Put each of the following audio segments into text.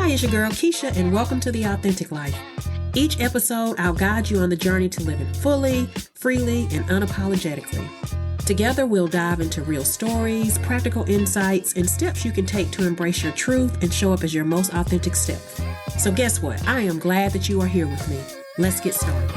Hi, it's your girl Keisha, and welcome to The Authentic Life. Each episode, I'll guide you on the journey to living fully, freely, and unapologetically. Together, we'll dive into real stories, practical insights, and steps you can take to embrace your truth and show up as your most authentic self. So guess what? I am glad that you are here with me. Let's get started.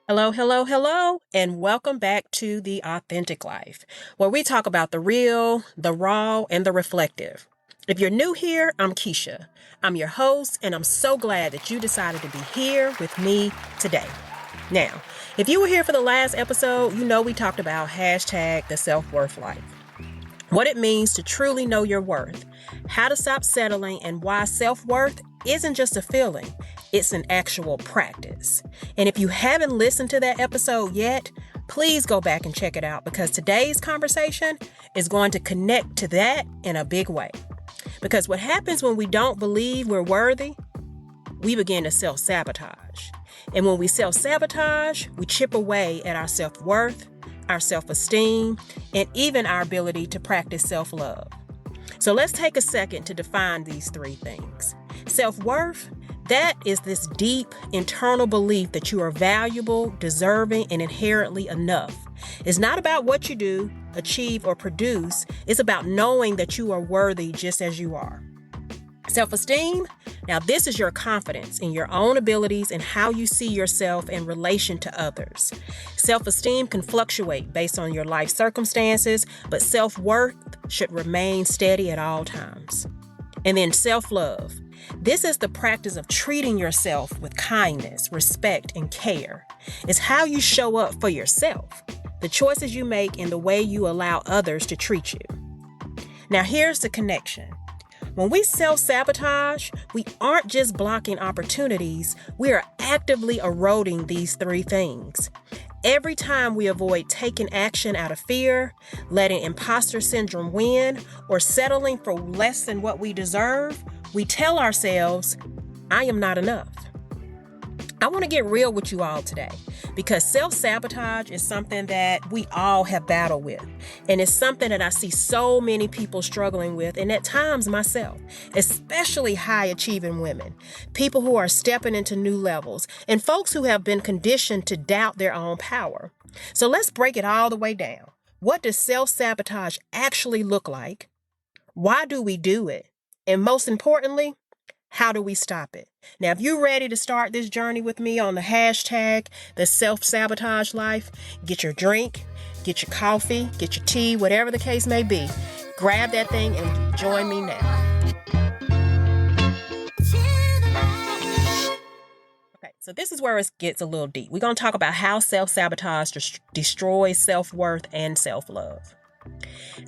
Hello, and welcome back to The Authentic Life, where we talk about the real, the raw, and the reflective. If you're new here, I'm Keisha. I'm your host, and I'm so glad that you decided to be here with me today. Now, if you were here for the last episode, you know we talked about the self-worth life. What it means to truly know your worth, how to stop settling, and why self-worth isn't just a feeling, it's an actual practice. And if you haven't listened to that episode yet, please go back and check it out because today's conversation is going to connect to that in a big way. Because what happens when we don't believe we're worthy, we begin to self-sabotage. And when we self-sabotage, we chip away at our self-worth, our self-esteem, and even our ability to practice self-love. So let's take a second to define these three things. Self-worth, that is this deep internal belief that you are valuable, deserving, and inherently enough. It's not about what you do, achieve, or produce. It's about knowing that you are worthy just as you are. Self-esteem, now this is your confidence in your own abilities and how you see yourself in relation to others. Self-esteem can fluctuate based on your life circumstances, but self-worth should remain steady at all times. And then self-love. This is the practice of treating yourself with kindness, respect, and care. It's how you show up for yourself, the choices you make, and the way you allow others to treat you. Now here's the connection. When we self-sabotage, we aren't just blocking opportunities, we are actively eroding these three things. Every time we avoid taking action out of fear, letting imposter syndrome win, or settling for less than what we deserve, we tell ourselves, I am not enough. I want to get real with you all today because self-sabotage is something that we all have battled with. And it's something that I see so many people struggling with, and at times myself, especially high-achieving women, people who are stepping into new levels, and folks who have been conditioned to doubt their own power. So let's break it all the way down. What does self-sabotage actually look like? Why do we do it? And most importantly, how do we stop it? Now, if you're ready to start this journey with me on the self-sabotage life, get your drink, get your coffee, get your tea, whatever the case may be. Grab that thing and join me now. Okay, so this is where it gets a little deep. We're going to talk about how self-sabotage destroys self-worth and self-love.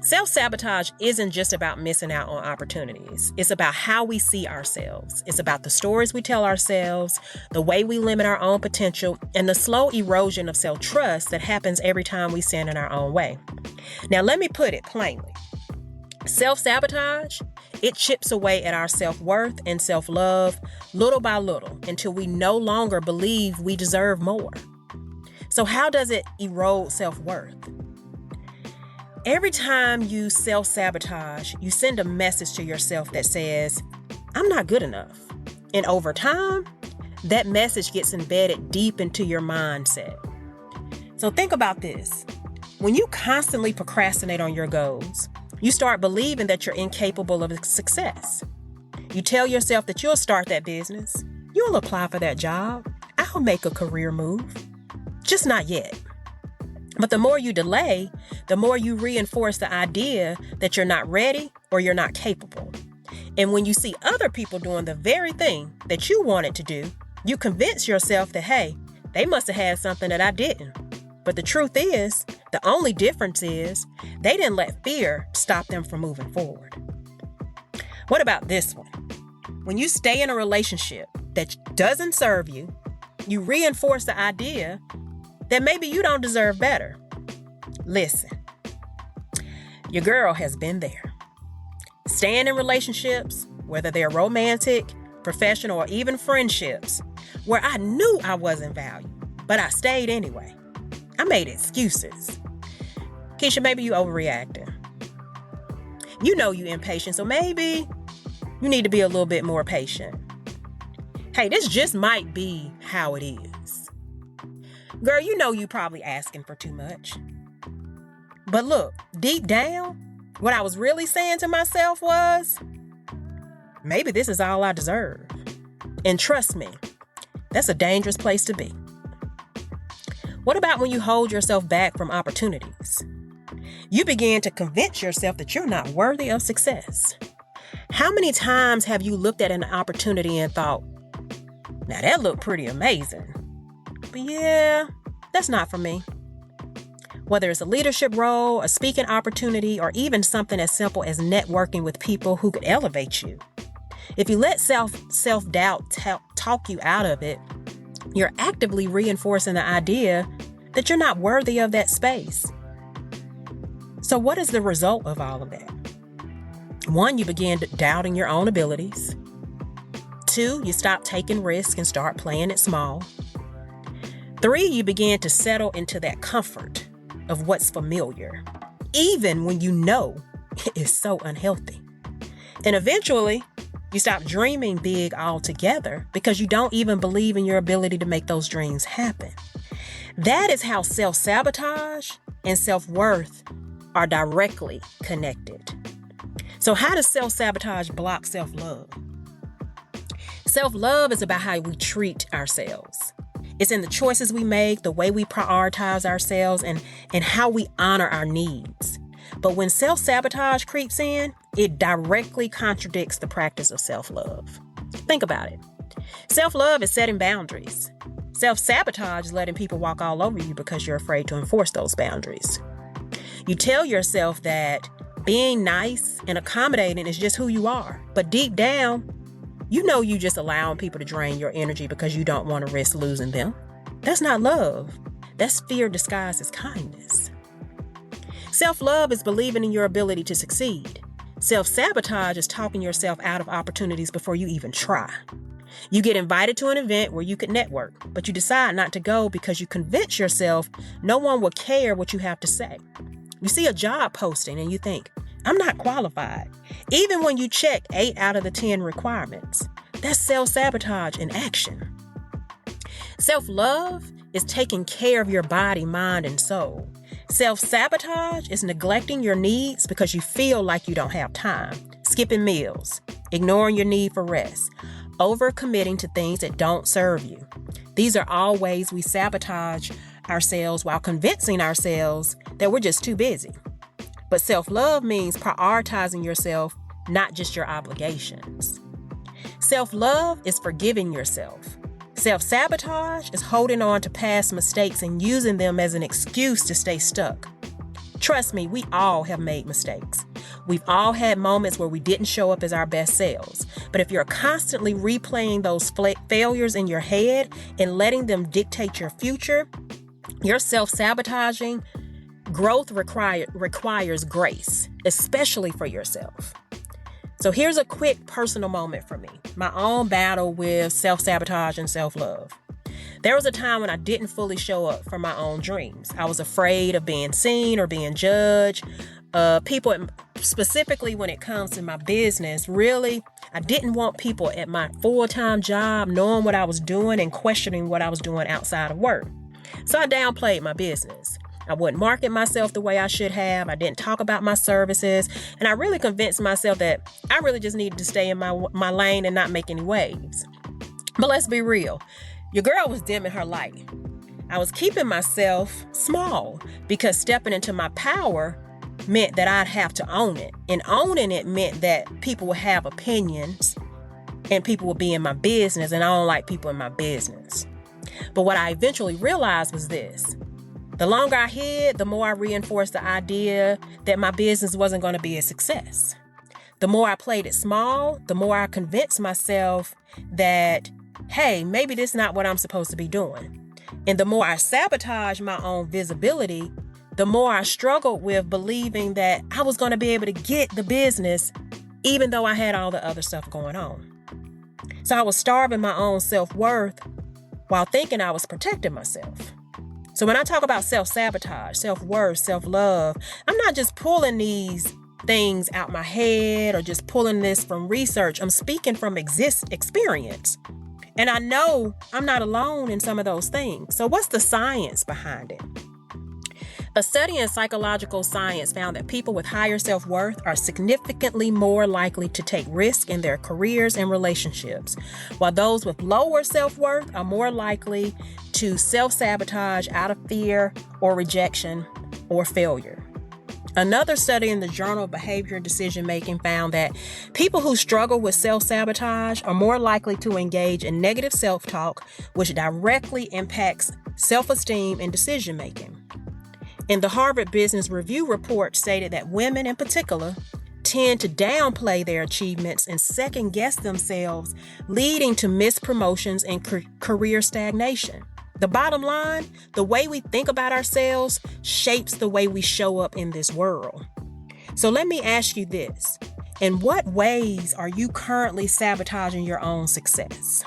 Self-sabotage isn't just about missing out on opportunities. It's about how we see ourselves. It's about the stories we tell ourselves, the way we limit our own potential, and the slow erosion of self-trust that happens every time we stand in our own way. Now, let me put it plainly. Self-sabotage, it chips away at our self-worth and self-love little by little until we no longer believe we deserve more. So how does it erode self-worth? Every time you self-sabotage, you send a message to yourself that says, I'm not good enough. And over time, that message gets embedded deep into your mindset. So think about this. When you constantly procrastinate on your goals, you start believing that you're incapable of success. You tell yourself that you'll start that business. You'll apply for that job. I'll make a career move. Just not yet. But the more you delay, the more you reinforce the idea that you're not ready or you're not capable. And when you see other people doing the very thing that you wanted to do, you convince yourself that, hey, they must have had something that I didn't. But the truth is, the only difference is they didn't let fear stop them from moving forward. What about this one? When you stay in a relationship that doesn't serve you, you reinforce the idea that maybe you don't deserve better. Listen, your girl has been there. Staying in relationships, whether they're romantic, professional, or even friendships, where I knew I wasn't valued, but I stayed anyway. I made excuses. Keisha, maybe you overreacting. You know you're impatient, so maybe you need to be a little bit more patient. Hey, this just might be how it is. Girl, you know you probably asking for too much. But look, deep down, what I was really saying to myself was, maybe this is all I deserve. And trust me, that's a dangerous place to be. What about when you hold yourself back from opportunities? You begin to convince yourself that you're not worthy of success. How many times have you looked at an opportunity and thought, now that looked pretty amazing, but yeah, that's not for me? Whether it's a leadership role, a speaking opportunity, or even something as simple as networking with people who could elevate you. If you let self-doubt talk you out of it, you're actively reinforcing the idea that you're not worthy of that space. So what is the result of all of that? 1, you begin doubting your own abilities. 2, you stop taking risks and start playing it small. 3, you begin to settle into that comfort of what's familiar, even when you know it is so unhealthy. And eventually, you stop dreaming big altogether because you don't even believe in your ability to make those dreams happen. That is how self-sabotage and self-worth are directly connected. So how does self-sabotage block self-love? Self-love is about how we treat ourselves. It's in the choices we make, the way we prioritize ourselves, and how we honor our needs. But when self-sabotage creeps in, it directly contradicts the practice of self-love. Think about it. Self-love is setting boundaries. Self-sabotage is letting people walk all over you because you're afraid to enforce those boundaries. You tell yourself that being nice and accommodating is just who you are. But deep down, you know you just allowing people to drain your energy because you don't want to risk losing them. That's not love. That's fear disguised as kindness. Self-love is believing in your ability to succeed. Self-sabotage is talking yourself out of opportunities before you even try. You get invited to an event where you could network, but you decide not to go because you convince yourself no one will care what you have to say. You see a job posting and you think, I'm not qualified, even when you check 8 out of the 10 requirements. That's self-sabotage in action. Self-love is taking care of your body, mind, and soul. Self-sabotage is neglecting your needs because you feel like you don't have time, skipping meals, ignoring your need for rest, overcommitting to things that don't serve you. These are all ways we sabotage ourselves while convincing ourselves that we're just too busy. But self-love means prioritizing yourself, not just your obligations. Self-love is forgiving yourself. Self-sabotage is holding on to past mistakes and using them as an excuse to stay stuck. Trust me, we all have made mistakes. We've all had moments where we didn't show up as our best selves. But if you're constantly replaying those failures in your head and letting them dictate your future, you're self-sabotaging. Growth requires grace, especially for yourself. So here's a quick personal moment for me, my own battle with self-sabotage and self-love. There was a time when I didn't fully show up for my own dreams. I was afraid of being seen or being judged. People, specifically when it comes to my business, really, I didn't want people at my full-time job knowing what I was doing and questioning what I was doing outside of work. So I downplayed my business. I wouldn't market myself the way I should have. I didn't talk about my services. And I really convinced myself that I really just needed to stay in my lane and not make any waves. But let's be real. Your girl was dimming her light. I was keeping myself small because stepping into my power meant that I'd have to own it. And owning it meant that people would have opinions and people would be in my business. And I don't like people in my business. But what I eventually realized was this. The longer I hid, the more I reinforced the idea that my business wasn't going to be a success. The more I played it small, the more I convinced myself that, hey, maybe this is not what I'm supposed to be doing. And the more I sabotaged my own visibility, the more I struggled with believing that I was going to be able to get the business, even though I had all the other stuff going on. So I was starving my own self-worth while thinking I was protecting myself. So when I talk about self-sabotage, self-worth, self-love, I'm not just pulling these things out my head or just pulling this from research. I'm speaking from experience. And I know I'm not alone in some of those things. So what's the science behind it? A study in psychological science found that people with higher self-worth are significantly more likely to take risks in their careers and relationships, while those with lower self-worth are more likely to self-sabotage out of fear or rejection or failure. Another study in the Journal of Behavior and Decision Making found that people who struggle with self-sabotage are more likely to engage in negative self-talk, which directly impacts self-esteem and decision making. In the Harvard Business Review report stated that women in particular tend to downplay their achievements and second-guess themselves, leading to missed promotions and career stagnation. The bottom line, the way we think about ourselves shapes the way we show up in this world. So let me ask you this. In what ways are you currently sabotaging your own success?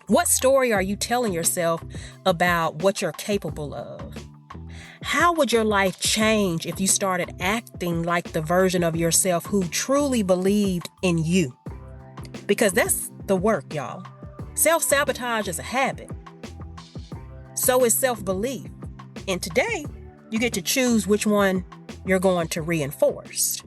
What story are you telling yourself about what you're capable of? How would your life change if you started acting like the version of yourself who truly believed in you? Because that's the work, y'all. Self-sabotage is a habit. So is self-belief. And today, you get to choose which one you're going to reinforce.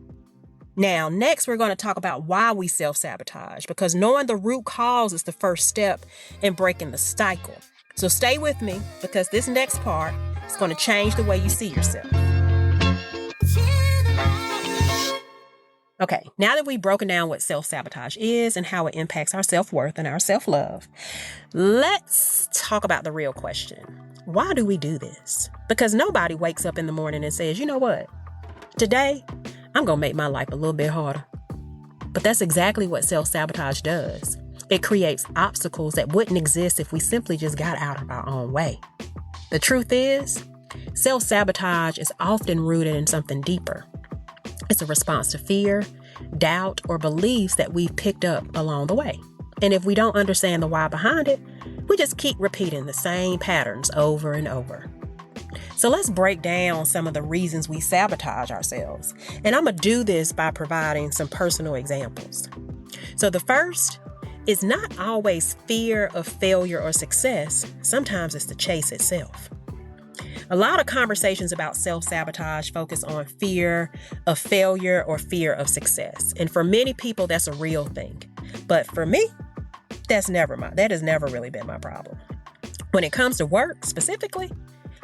Now, next, we're going to talk about why we self-sabotage, because knowing the root cause is the first step in breaking the cycle. So stay with me, because this next part is going to change the way you see yourself. Okay, now that we've broken down what self-sabotage is and how it impacts our self-worth and our self-love, let's talk about the real question. Why do we do this? Because nobody wakes up in the morning and says, you know what? Today, I'm going to make my life a little bit harder. But that's exactly what self-sabotage does. It creates obstacles that wouldn't exist if we simply just got out of our own way. The truth is, self-sabotage is often rooted in something deeper. It's a response to fear, doubt, or beliefs that we've picked up along the way. And if we don't understand the why behind it, we just keep repeating the same patterns over and over. So let's break down some of the reasons we sabotage ourselves. And I'm going to do this by providing some personal examples. So the first is not always fear of failure or success. Sometimes it's the chase itself. A lot of conversations about self-sabotage focus on fear of failure or fear of success. And for many people, that's a real thing. But for me, that has never really been my problem. When it comes to work specifically,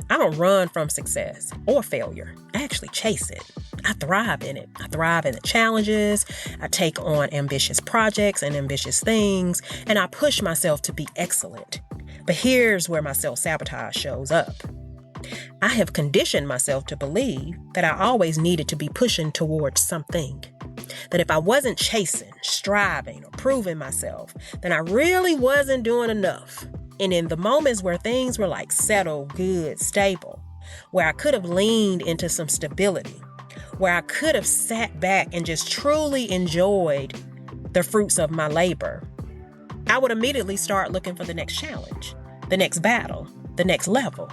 I don't run from success or failure. I actually chase it. I thrive in it. I thrive in the challenges. I take on ambitious projects and ambitious things, and I push myself to be excellent. But here's where my self-sabotage shows up. I have conditioned myself to believe that I always needed to be pushing towards something. That if I wasn't chasing, striving, or proving myself, then I really wasn't doing enough. And in the moments where things were like settled, good, stable, where I could have leaned into some stability, where I could have sat back and just truly enjoyed the fruits of my labor, I would immediately start looking for the next challenge, the next battle, the next level.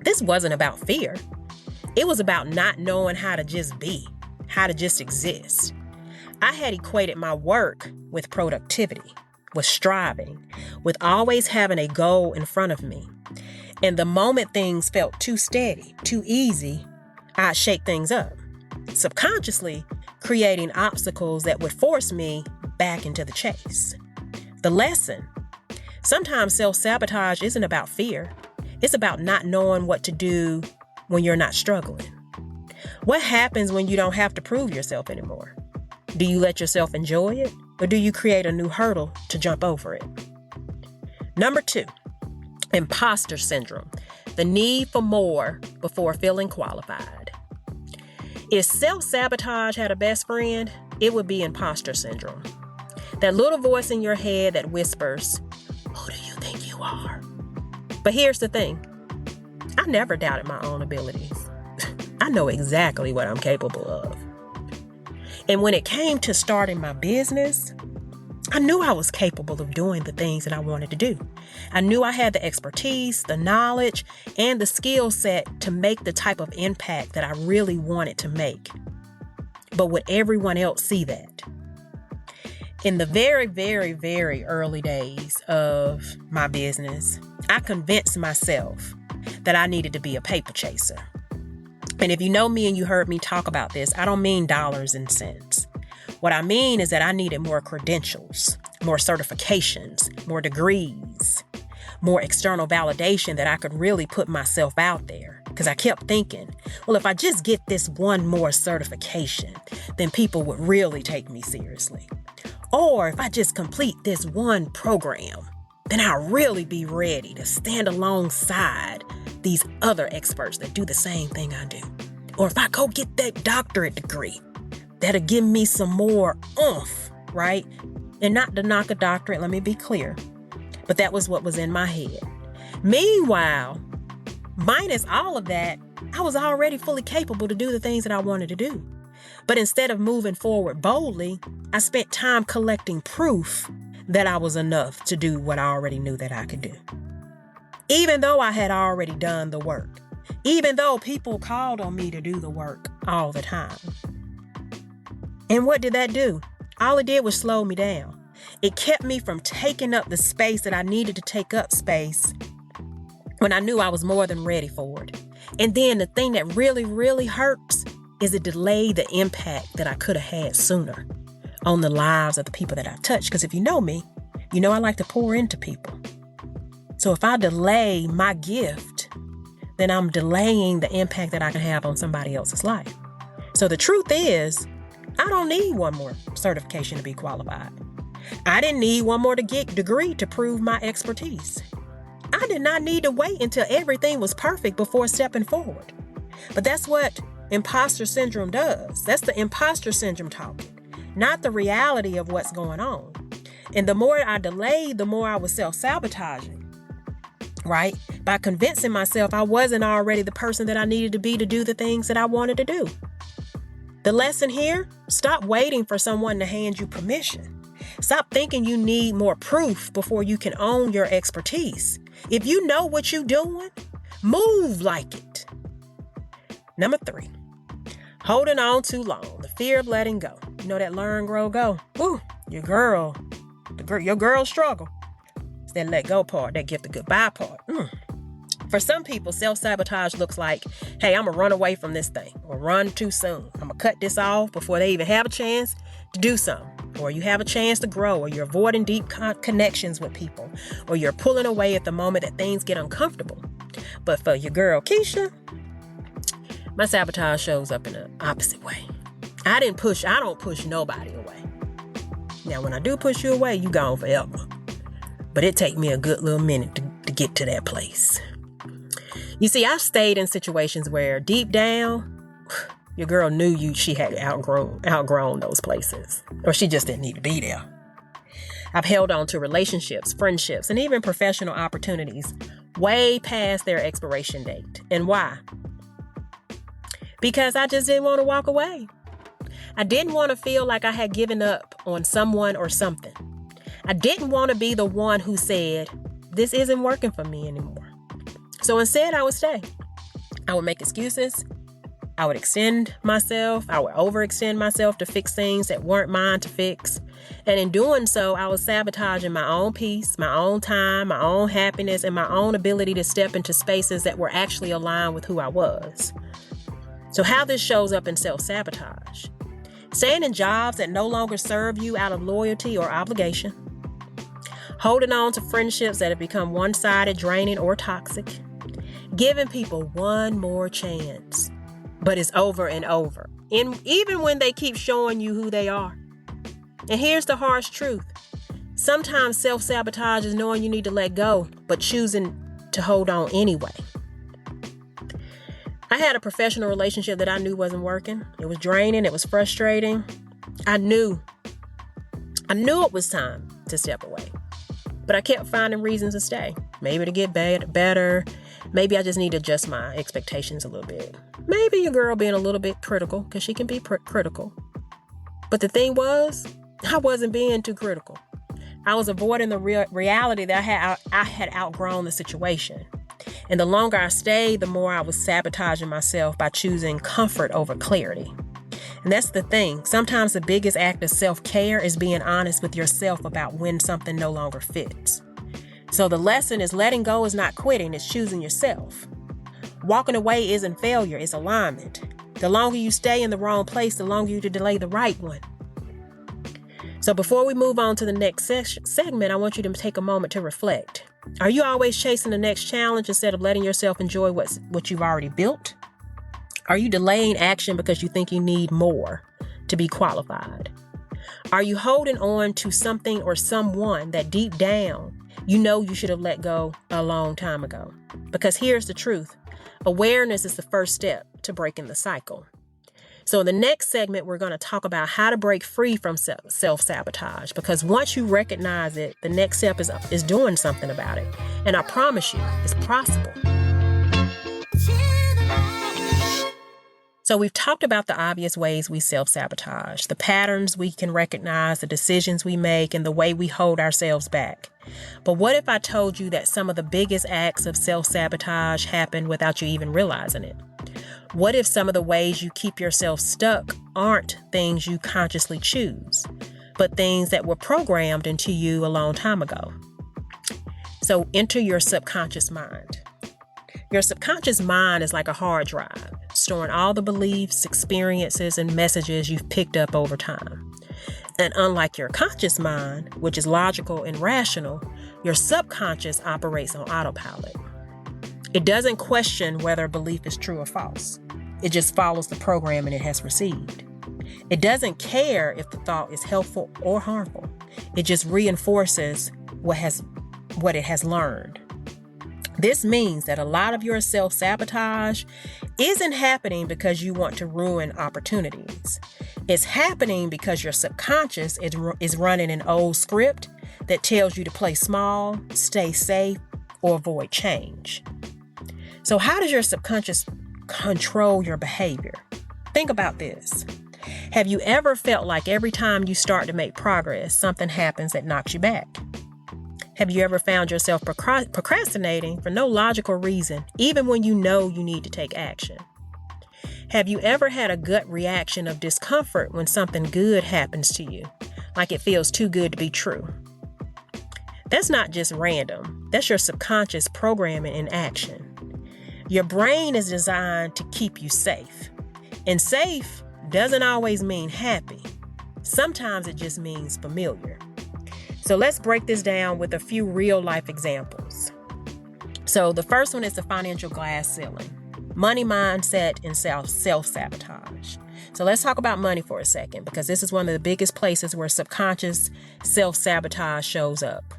This wasn't about fear. It was about not knowing how to just be, how to just exist. I had equated my work with productivity, with striving, with always having a goal in front of me. And the moment things felt too steady, too easy, I'd shake things up, subconsciously creating obstacles that would force me back into the chase. The lesson: sometimes self-sabotage isn't about fear. It's about not knowing what to do when you're not struggling. What happens when you don't have to prove yourself anymore? Do you let yourself enjoy it, or do you create a new hurdle to jump over it? Number 2, imposter syndrome, the need for more before feeling qualified. If self-sabotage had a best friend, it would be imposter syndrome. That little voice in your head that whispers, "Who do you think you are?" But here's the thing. I never doubted my own abilities. I know exactly what I'm capable of. And when it came to starting my business, I knew I was capable of doing the things that I wanted to do. I knew I had the expertise, the knowledge, and the skill set to make the type of impact that I really wanted to make. But would everyone else see that? In the very, very, very early days of my business, I convinced myself that I needed to be a paper chaser. And if you know me and you heard me talk about this, I don't mean dollars and cents. What I mean is that I needed more credentials, more certifications, more degrees, more external validation that I could really put myself out there. Because I kept thinking, well, if I just get this one more certification, then people would really take me seriously. Or if I just complete this one program, then I'll really be ready to stand alongside these other experts that do the same thing I do. Or if I go get that doctorate degree, that'll give me some more oomph, right? And not to knock a doctorate, let me be clear. But that was what was in my head. Meanwhile, minus all of that, I was already fully capable to do the things that I wanted to do. But instead of moving forward boldly, I spent time collecting proof that I was enough to do what I already knew that I could do. Even though I had already done the work, even though people called on me to do the work all the time. And what did that do? All it did was slow me down. It kept me from taking up the space that I needed to take up space when I knew I was more than ready for it. And then the thing that really, really hurts is it delayed the impact that I could have had sooner on the lives of the people that I touch. Because if you know me, you know I like to pour into people. So if I delay my gift, then I'm delaying the impact that I can have on somebody else's life. So the truth is, I don't need one more certification to be qualified. I didn't need one more degree to prove my expertise. I did not need to wait until everything was perfect before stepping forward. But that's what imposter syndrome does. That's the imposter syndrome talking, not the reality of what's going on. And the more I delayed, the more I was self-sabotaging, right? By convincing myself I wasn't already the person that I needed to be to do the things that I wanted to do. The lesson here, stop waiting for someone to hand you permission. Stop thinking you need more proof before you can own your expertise. If you know what you're doing, move like it. Number 3, holding on too long, the fear of letting go. You know that learn, grow, go. Ooh, your girl struggle. It's that let go part, that give the goodbye part. For some people, self-sabotage looks like, hey, I'm going to run away from this thing or run too soon. I'm going to cut this off before they even have a chance to do something. Or you have a chance to grow, or you're avoiding deep connections with people, or you're pulling away at the moment that things get uncomfortable. But for your girl, Keisha, my sabotage shows up in the opposite way. I don't push nobody away. Now, when I do push you away, you gone forever. But it take me a good little minute to get to that place. You see, I've stayed in situations where deep down, your girl knew she had outgrown those places, or she just didn't need to be there. I've held on to relationships, friendships, and even professional opportunities way past their expiration date. And why? Because I just didn't want to walk away. I didn't want to feel like I had given up on someone or something. I didn't want to be the one who said, this isn't working for me anymore. So instead, I would stay. I would make excuses. I would extend myself. I would overextend myself to fix things that weren't mine to fix. And in doing so, I was sabotaging my own peace, my own time, my own happiness, and my own ability to step into spaces that were actually aligned with who I was. So how this shows up in self-sabotage. Staying in jobs that no longer serve you out of loyalty or obligation. Holding on to friendships that have become one-sided, draining, or toxic. Giving people one more chance. But it's over and over. And even when they keep showing you who they are. And here's the harsh truth. Sometimes self-sabotage is knowing you need to let go, but choosing to hold on anyway. I had a professional relationship that I knew wasn't working. It was draining. It was frustrating. I knew it was time to step away. But I kept finding reasons to stay. Maybe to get better. Maybe I just need to adjust my expectations a little bit. Maybe your girl being a little bit critical, because she can be critical. But the thing was, I wasn't being too critical. I was avoiding the reality that I had outgrown the situation. And the longer I stayed, the more I was sabotaging myself by choosing comfort over clarity. And that's the thing. Sometimes the biggest act of self-care is being honest with yourself about when something no longer fits. So the lesson is letting go is not quitting, it's choosing yourself. Walking away isn't failure, it's alignment. The longer you stay in the wrong place, the longer you delay the right one. So before we move on to the next segment, I want you to take a moment to reflect. Are you always chasing the next challenge instead of letting yourself enjoy what you've already built? Are you delaying action because you think you need more to be qualified? Are you holding on to something or someone that deep down you know you should have let go a long time ago? Because here's the truth. Awareness is the first step to breaking the cycle. So in the next segment, we're going to talk about how to break free from self-sabotage, because once you recognize it, the next step is doing something about it. And I promise you, it's possible. So we've talked about the obvious ways we self-sabotage, the patterns we can recognize, the decisions we make, and the way we hold ourselves back. But what if I told you that some of the biggest acts of self-sabotage happen without you even realizing it? What if some of the ways you keep yourself stuck aren't things you consciously choose, but things that were programmed into you a long time ago? So enter your subconscious mind. Your subconscious mind is like a hard drive, storing all the beliefs, experiences, and messages you've picked up over time. And unlike your conscious mind, which is logical and rational, your subconscious operates on autopilot. It doesn't question whether a belief is true or false. It just follows the programming it has received. It doesn't care if the thought is helpful or harmful. It just reinforces what it has learned. This means that a lot of your self-sabotage isn't happening because you want to ruin opportunities. It's happening because your subconscious is running an old script that tells you to play small, stay safe, or avoid change. So how does your subconscious control your behavior? Think about this. Have you ever felt like every time you start to make progress, something happens that knocks you back? Have you ever found yourself procrastinating for no logical reason, even when you know you need to take action? Have you ever had a gut reaction of discomfort when something good happens to you, like it feels too good to be true? That's not just random. That's your subconscious programming in action. Your brain is designed to keep you safe. And safe doesn't always mean happy. Sometimes it just means familiar. So let's break this down with a few real life examples. So the first one is the financial glass ceiling, money mindset, and self-sabotage. So let's talk about money for a second, because this is one of the biggest places where subconscious self-sabotage shows up.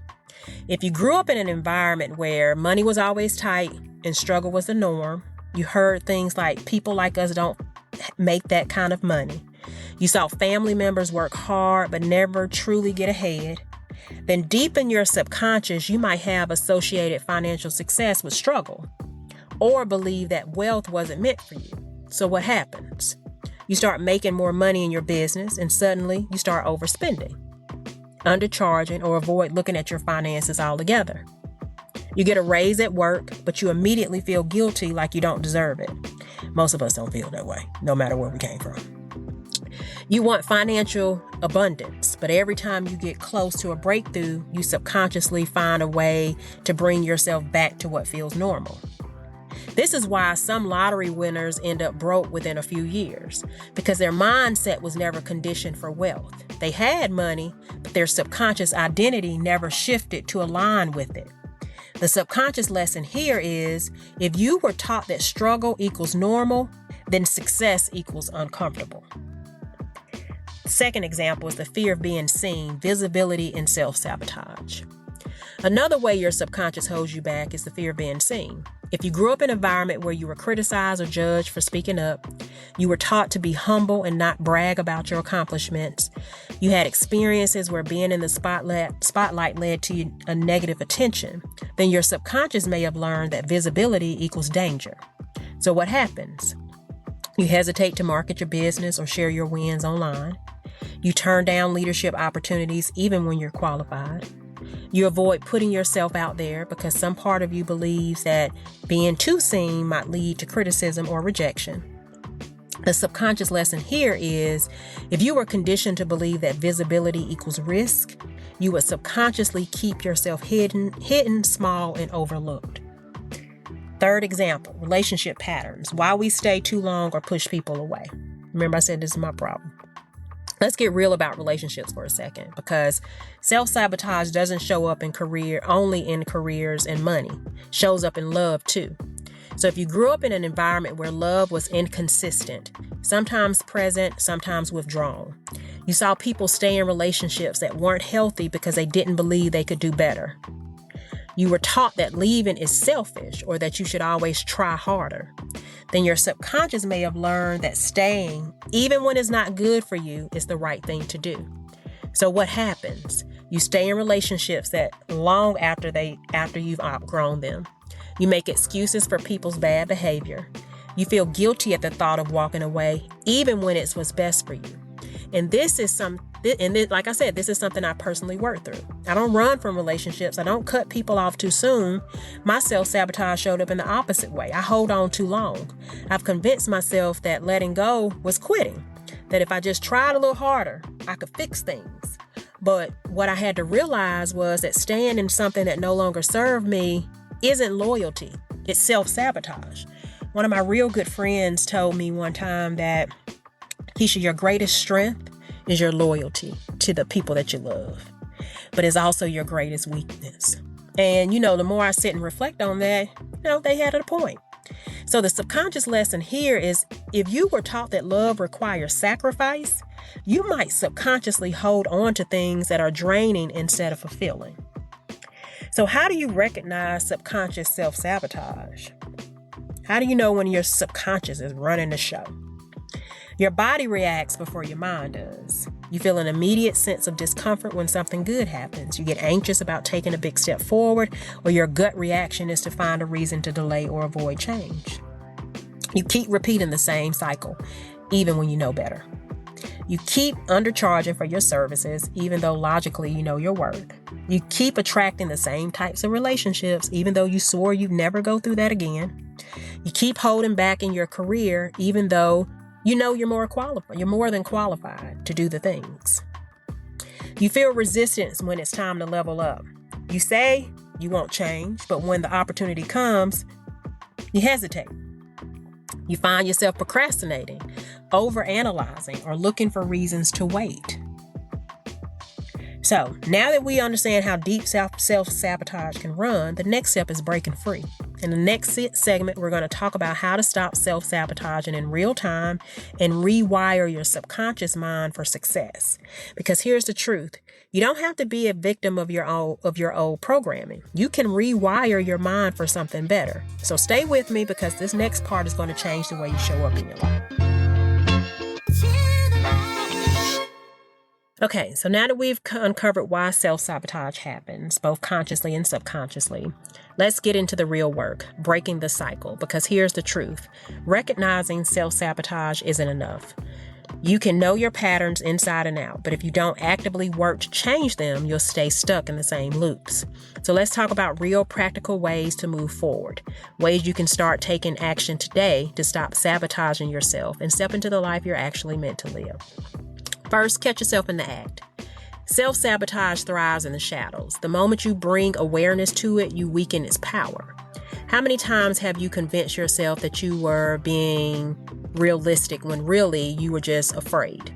If you grew up in an environment where money was always tight and struggle was the norm, you heard things like people like us don't make that kind of money. You saw family members work hard but never truly get ahead. Then deep in your subconscious, you might have associated financial success with struggle, or believe that wealth wasn't meant for you. So what happens? You start making more money in your business, and suddenly you start overspending, undercharging, or avoid looking at your finances altogether. You get a raise at work, but you immediately feel guilty, like you don't deserve it. Most of us don't feel that way, no matter where we came from. You want financial abundance, but every time you get close to a breakthrough, you subconsciously find a way to bring yourself back to what feels normal. This is why some lottery winners end up broke within a few years, because their mindset was never conditioned for wealth. They had money, but their subconscious identity never shifted to align with it. The subconscious lesson here is, if you were taught that struggle equals normal, then success equals uncomfortable. Second example is the fear of being seen, visibility, and self-sabotage. Another way your subconscious holds you back is the fear of being seen. If you grew up in an environment where you were criticized or judged for speaking up, you were taught to be humble and not brag about your accomplishments, you had experiences where being in the spotlight led to a negative attention, then your subconscious may have learned that visibility equals danger. So what happens? You hesitate to market your business or share your wins online. You turn down leadership opportunities even when you're qualified. You avoid putting yourself out there because some part of you believes that being too seen might lead to criticism or rejection. The subconscious lesson here is if you were conditioned to believe that visibility equals risk, you would subconsciously keep yourself hidden, small, and overlooked. Third example, relationship patterns. Why we stay too long or push people away. Remember I said this is my problem. Let's get real about relationships for a second, because self-sabotage doesn't show up only in careers and money. It shows up in love too. So if you grew up in an environment where love was inconsistent, sometimes present, sometimes withdrawn, you saw people stay in relationships that weren't healthy because they didn't believe they could do better. You were taught that leaving is selfish or that you should always try harder. Then your subconscious may have learned that staying, even when it's not good for you, is the right thing to do. So what happens? You stay in relationships that long after you've outgrown them. You make excuses for people's bad behavior. You feel guilty at the thought of walking away, even when it's what's best for you. And like I said, this is something I personally worked through. I don't run from relationships. I don't cut people off too soon. My self-sabotage showed up in the opposite way. I hold on too long. I've convinced myself that letting go was quitting, that if I just tried a little harder, I could fix things. But what I had to realize was that staying in something that no longer served me isn't loyalty. It's self-sabotage. One of my real good friends told me one time that, Keisha, your greatest strength is your loyalty to the people that you love, but it's also your greatest weakness. And, the more I sit and reflect on that, they had a point. So the subconscious lesson here is if you were taught that love requires sacrifice, you might subconsciously hold on to things that are draining instead of fulfilling. So how do you recognize subconscious self-sabotage? How do you know when your subconscious is running the show? Your body reacts before your mind does. You feel an immediate sense of discomfort when something good happens. You get anxious about taking a big step forward, or your gut reaction is to find a reason to delay or avoid change. You keep repeating the same cycle, even when you know better. You keep undercharging for your services, even though logically you know your worth. You keep attracting the same types of relationships, even though you swore you'd never go through that again. You keep holding back in your career, even though you know you're more than qualified to do the things. You feel resistance when it's time to level up. You say you won't change, but when the opportunity comes, you hesitate. You find yourself procrastinating, overanalyzing, or looking for reasons to wait. So now that we understand how deep self-sabotage can run, the next step is breaking free. In the next segment, we're going to talk about how to stop self-sabotaging in real time and rewire your subconscious mind for success. Because here's the truth. You don't have to be a victim of your old programming. You can rewire your mind for something better. So stay with me, because this next part is going to change the way you show up in your life. Okay, so now that we've uncovered why self-sabotage happens, both consciously and subconsciously, let's get into the real work, breaking the cycle, because here's the truth. Recognizing self-sabotage isn't enough. You can know your patterns inside and out, but if you don't actively work to change them, you'll stay stuck in the same loops. So let's talk about real practical ways to move forward, ways you can start taking action today to stop sabotaging yourself and step into the life you're actually meant to live. First, catch yourself in the act. Self-sabotage thrives in the shadows. The moment you bring awareness to it, you weaken its power. How many times have you convinced yourself that you were being realistic when really you were just afraid?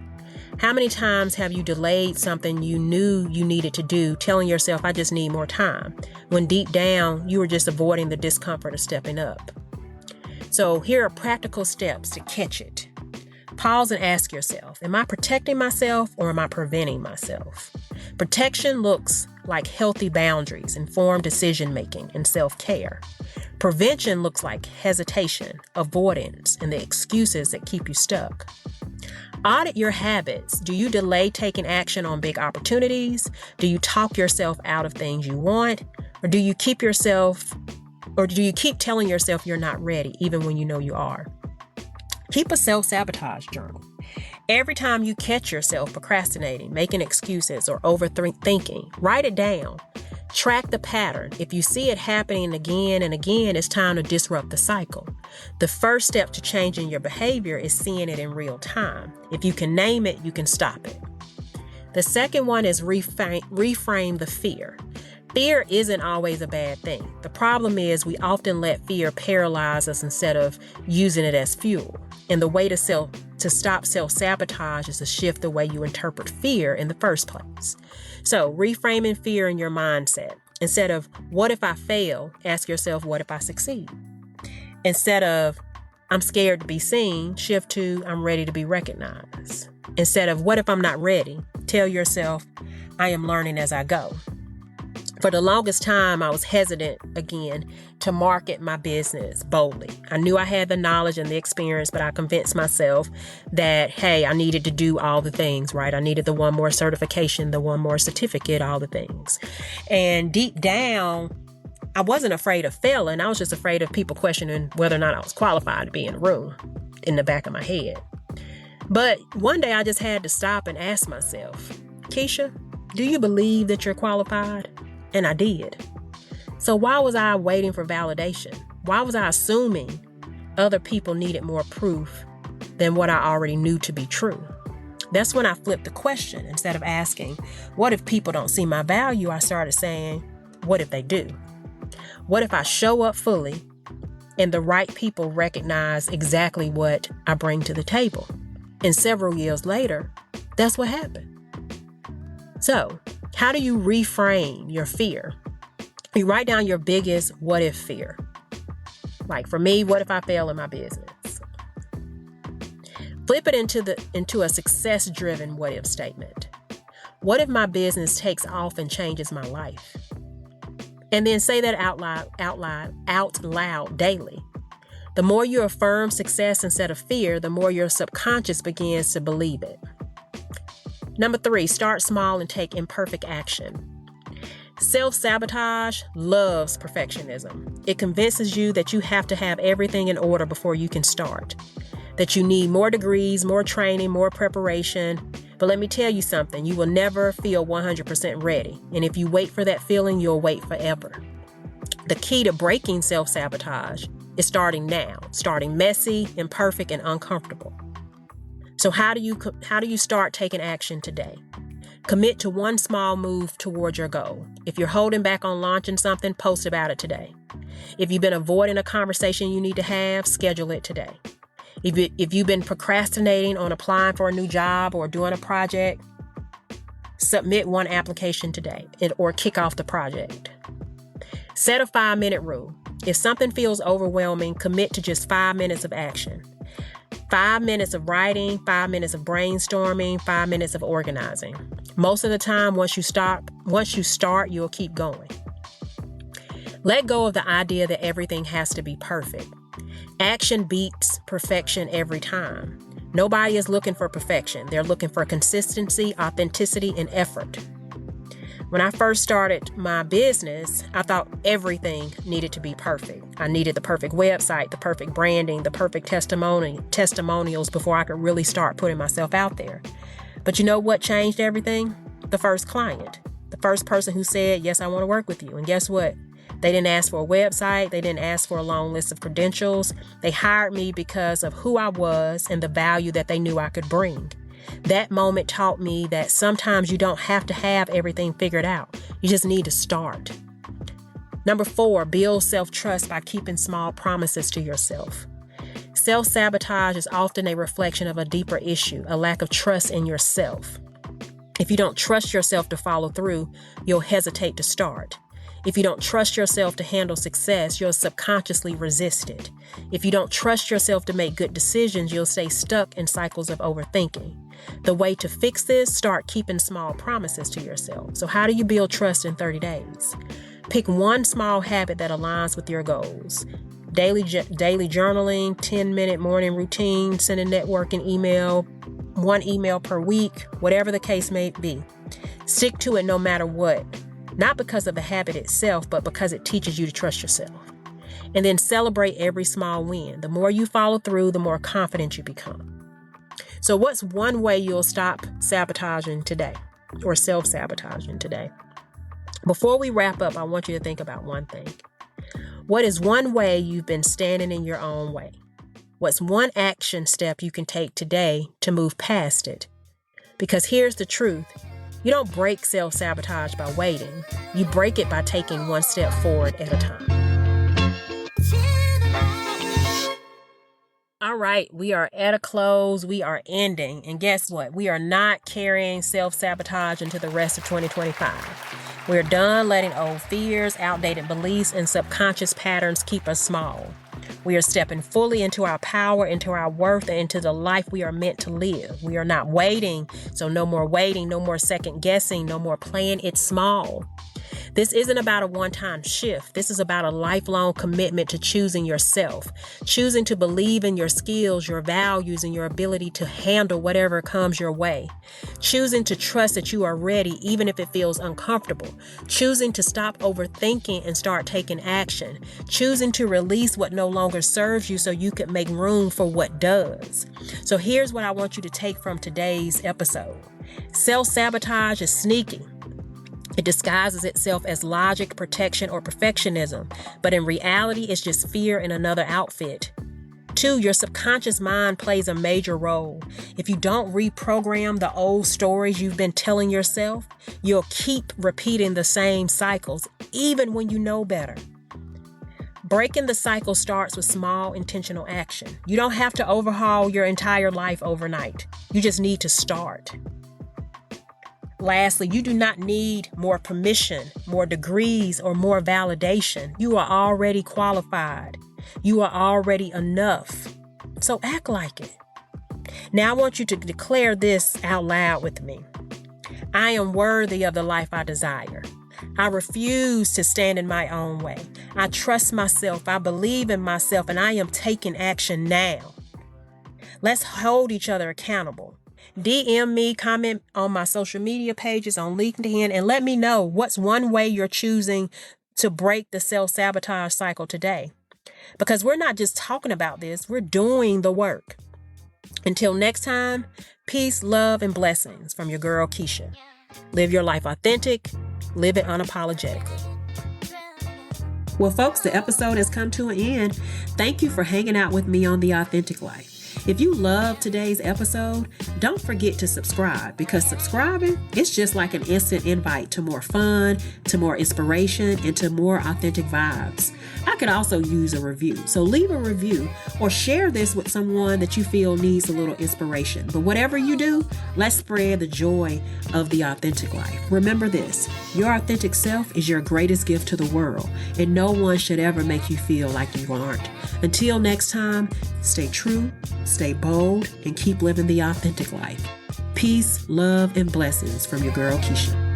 How many times have you delayed something you knew you needed to do, telling yourself, I just need more time, when deep down you were just avoiding the discomfort of stepping up? So here are practical steps to catch it. Pause and ask yourself, am I protecting myself or am I preventing myself? Protection looks like healthy boundaries, informed decision-making, and self-care. Prevention looks like hesitation, avoidance, and the excuses that keep you stuck. Audit your habits. Do you delay taking action on big opportunities? Do you talk yourself out of things you want? Or do you keep telling yourself you're not ready, even when you know you are? Keep a self-sabotage journal. Every time you catch yourself procrastinating, making excuses, or overthinking, write it down. Track the pattern. If you see it happening again and again, it's time to disrupt the cycle. The first step to changing your behavior is seeing it in real time. If you can name it, you can stop it. The second one is reframe the fear. Fear isn't always a bad thing. The problem is we often let fear paralyze us instead of using it as fuel. And the way to stop self-sabotage is to shift the way you interpret fear in the first place. So reframing fear in your mindset. Instead of, what if I fail? Ask yourself, what if I succeed? Instead of, I'm scared to be seen, shift to, I'm ready to be recognized. Instead of, what if I'm not ready? Tell yourself, I am learning as I go. For the longest time, I was hesitant, again, to market my business boldly. I knew I had the knowledge and the experience, but I convinced myself that, hey, I needed to do all the things, right? I needed the one more certification, the one more certificate, all the things. And deep down, I wasn't afraid of failing. I was just afraid of people questioning whether or not I was qualified to be in the room in the back of my head. But one day I just had to stop and ask myself, Keisha, do you believe that you're qualified? And I did. So why was I waiting for validation? Why was I assuming other people needed more proof than what I already knew to be true? That's when I flipped the question. Instead of asking, what if people don't see my value? I started saying, what if they do? What if I show up fully and the right people recognize exactly what I bring to the table? And several years later, that's what happened. So, how do you reframe your fear? You write down your biggest what if fear. Like for me, what if I fail in my business? Flip it into a success-driven what if statement. What if my business takes off and changes my life? And then say that out loud daily. The more you affirm success instead of fear, the more your subconscious begins to believe it. Number 3, start small and take imperfect action. Self-sabotage loves perfectionism. It convinces you that you have to have everything in order before you can start, that you need more degrees, more training, more preparation. But let me tell you something, you will never feel 100% ready. And if you wait for that feeling, you'll wait forever. The key to breaking self-sabotage is starting now, starting messy, imperfect, and uncomfortable. So how do you start taking action today? Commit to one small move toward your goal. If you're holding back on launching something, post about it today. If you've been avoiding a conversation you need to have, schedule it today. If you've been procrastinating on applying for a new job or doing a project, submit one application today or kick off the project. Set a 5-minute rule. If something feels overwhelming, commit to just 5 minutes of action. 5 minutes of writing, 5 minutes of brainstorming, 5 minutes of organizing. Most of the time, once you start, you'll keep going. Let go of the idea that everything has to be perfect. Action beats perfection every time. Nobody is looking for perfection. They're looking for consistency, authenticity, and effort. When I first started my business, I thought everything needed to be perfect. I needed the perfect website, the perfect branding, the perfect testimonials before I could really start putting myself out there. But you know what changed everything? The first client, the first person who said, yes, I want to work with you. And guess what? They didn't ask for a website. They didn't ask for a long list of credentials. They hired me because of who I was and the value that they knew I could bring. That moment taught me that sometimes you don't have to have everything figured out. You just need to start. Number 4, build self-trust by keeping small promises to yourself. Self-sabotage is often a reflection of a deeper issue, a lack of trust in yourself. If you don't trust yourself to follow through, you'll hesitate to start. If you don't trust yourself to handle success, you'll subconsciously resist it. If you don't trust yourself to make good decisions, you'll stay stuck in cycles of overthinking. The way to fix this, start keeping small promises to yourself. So how do you build trust in 30 days? Pick one small habit that aligns with your goals. Daily journaling, 10-minute morning routine, send a networking email, 1 email per week, whatever the case may be. Stick to it no matter what. Not because of the habit itself, but because it teaches you to trust yourself. And then celebrate every small win. The more you follow through, the more confident you become. So what's one way you'll stop sabotaging today or self-sabotaging today? Before we wrap up, I want you to think about one thing. What is one way you've been standing in your own way? What's one action step you can take today to move past it? Because here's the truth. You don't break self-sabotage by waiting. You break it by taking one step forward at a time. All right, we are at a close. We are ending. And guess what? We are not carrying self-sabotage into the rest of 2025. We're done letting old fears, outdated beliefs, and subconscious patterns keep us small. We are stepping fully into our power, into our worth, and into the life we are meant to live. We are not waiting, so no more waiting, no more second guessing, no more playing it small. This isn't about a one-time shift. This is about a lifelong commitment to choosing yourself, choosing to believe in your skills, your values, and your ability to handle whatever comes your way, choosing to trust that you are ready even if it feels uncomfortable, choosing to stop overthinking and start taking action, choosing to release what no longer serves you so you can make room for what does. So here's what I want you to take from today's episode. Self-sabotage is sneaky. It disguises itself as logic, protection, or perfectionism, but in reality, it's just fear in another outfit. 2, your subconscious mind plays a major role. If you don't reprogram the old stories you've been telling yourself, you'll keep repeating the same cycles, even when you know better. Breaking the cycle starts with small, intentional action. You don't have to overhaul your entire life overnight. You just need to start. Lastly, you do not need more permission, more degrees, or more validation. You are already qualified. You are already enough. So act like it. Now I want you to declare this out loud with me. I am worthy of the life I desire. I refuse to stand in my own way. I trust myself. I believe in myself, and I am taking action now. Let's hold each other accountable. DM me, comment on my social media pages on LinkedIn, and let me know what's one way you're choosing to break the self-sabotage cycle today. Because we're not just talking about this, we're doing the work. Until next time, peace, love, and blessings from your girl, Keisha. Live your life authentic, live it unapologetically. Well, folks, the episode has come to an end. Thank you for hanging out with me on The Authentic Life. If you loved today's episode, don't forget to subscribe, because subscribing is just like an instant invite to more fun, to more inspiration, and to more authentic vibes. I could also use a review, so leave a review or share this with someone that you feel needs a little inspiration. But whatever you do, let's spread the joy of the authentic life. Remember this, your authentic self is your greatest gift to the world, and no one should ever make you feel like you aren't. Until next time, stay true, stay bold, and keep living the authentic life. Peace, love, and blessings from your girl, Keisha.